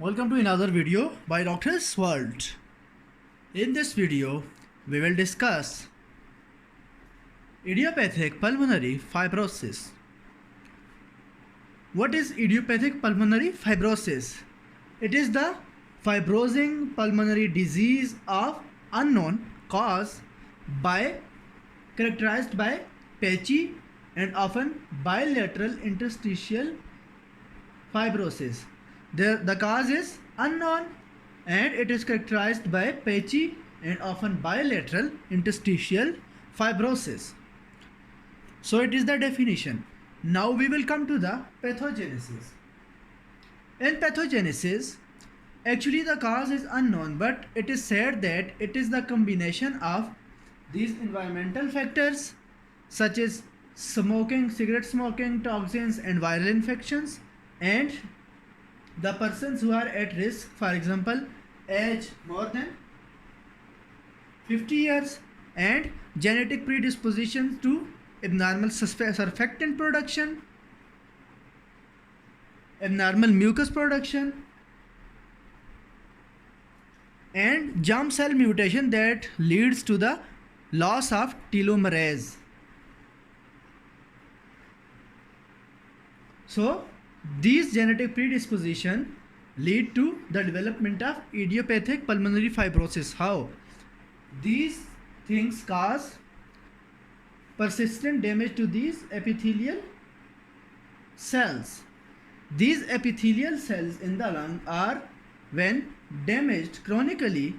Welcome to another video by Doctor's World. In this video, we will discuss idiopathic pulmonary fibrosis. What is idiopathic pulmonary fibrosis? It is the fibrosing pulmonary disease of unknown cause characterized by patchy and often bilateral interstitial fibrosis. The cause is unknown and it is characterized by patchy and often bilateral interstitial fibrosis. So it is the definition. Now we will come to the pathogenesis. In pathogenesis, actually the cause is unknown, but it is said that it is the combination of these environmental factors such as smoking, cigarette smoking, toxins and viral infections, and the persons who are at risk, for example, age more than 50 years and genetic predispositions to abnormal surfactant production, abnormal mucus production, and germ cell mutation that leads to the loss of telomerase. So these genetic predisposition lead to the development of idiopathic pulmonary fibrosis. How? These things cause persistent damage to these epithelial cells. These epithelial cells in the lung are, when damaged chronically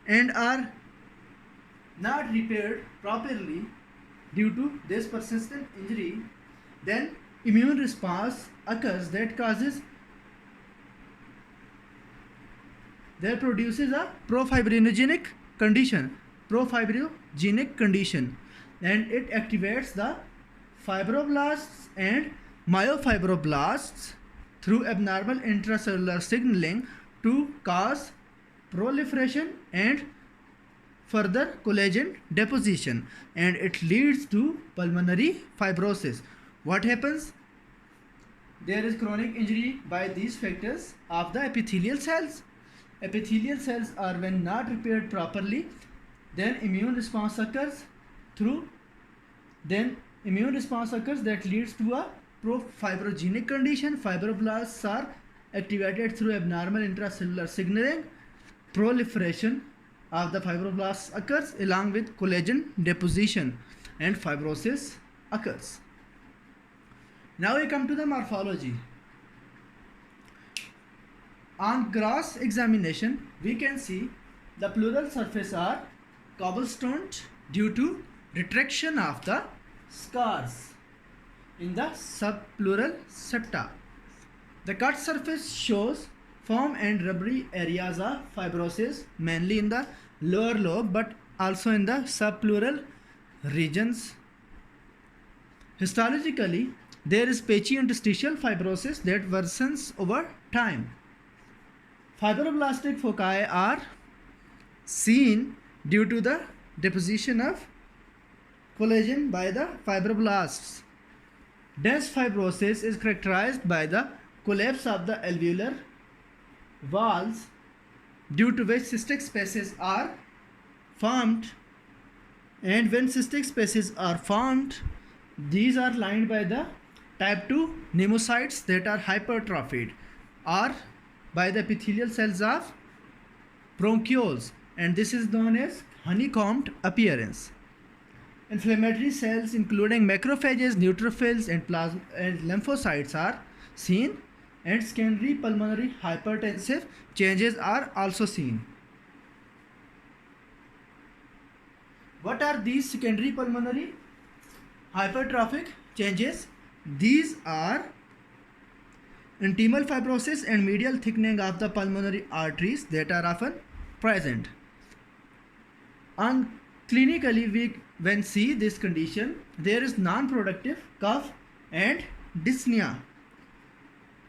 and are not repaired properly due to this persistent injury, then immune response occurs that produces a profibrogenic condition, and it activates the fibroblasts and myofibroblasts through abnormal intracellular signaling to cause proliferation and further collagen deposition, and it leads to pulmonary fibrosis. What happens? There is chronic injury by these factors of the epithelial cells. Epithelial cells are, when not repaired properly, then immune response occurs that leads to a profibrogenic condition. Fibroblasts are activated through abnormal intracellular signaling. Proliferation of the fibroblasts occurs along with collagen deposition, and fibrosis occurs. Now we come to the morphology. On gross examination, we can see the pleural surface are cobblestoned due to retraction of the scars in the subpleural septa. The cut surface shows firm and rubbery areas of fibrosis, mainly in the lower lobe but also in the subpleural regions. Histologically, there is patchy interstitial fibrosis that worsens over time. Fibroblastic foci are seen due to the deposition of collagen by the fibroblasts. Dense fibrosis is characterized by the collapse of the alveolar walls, due to which cystic spaces are formed, and when cystic spaces are formed, these are lined by the type 2 pneumocytes that are hypertrophied, or by the epithelial cells of bronchioles, and this is known as honeycombed appearance. Inflammatory cells including macrophages, neutrophils and lymphocytes are seen, and secondary pulmonary hypertensive changes are also seen. What are these secondary pulmonary hypertrophic changes? These are intimal fibrosis and medial thickening of the pulmonary arteries that are often present. Clinically, when see this condition, there is non-productive cough and dyspnea.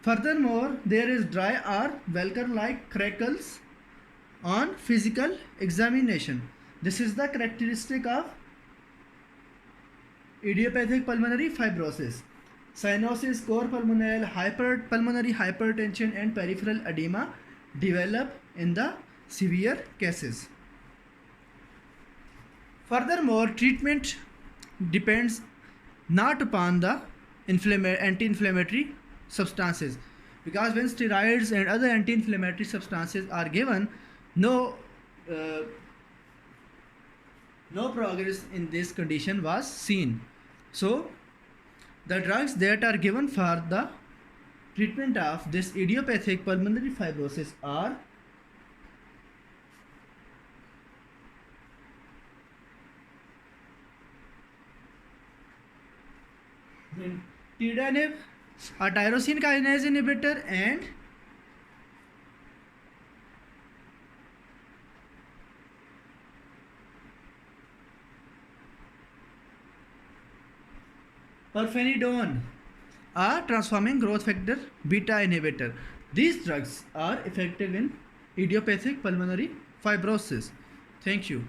Furthermore, there is dry or Welker-like crackles on physical examination. This is the characteristic of idiopathic pulmonary fibrosis. cyanosis, core pulmonale, pulmonary hypertension, and peripheral edema develop in the severe cases. Furthermore, treatment depends not upon the anti-inflammatory substances, because when steroids and other anti-inflammatory substances are given, no progress in this condition was seen. So the drugs that are given for the treatment of this idiopathic pulmonary fibrosis are Tidanib, a tyrosine kinase inhibitor, and Pirfenidone, a transforming growth factor beta inhibitor. These drugs are effective in idiopathic pulmonary fibrosis. Thank you.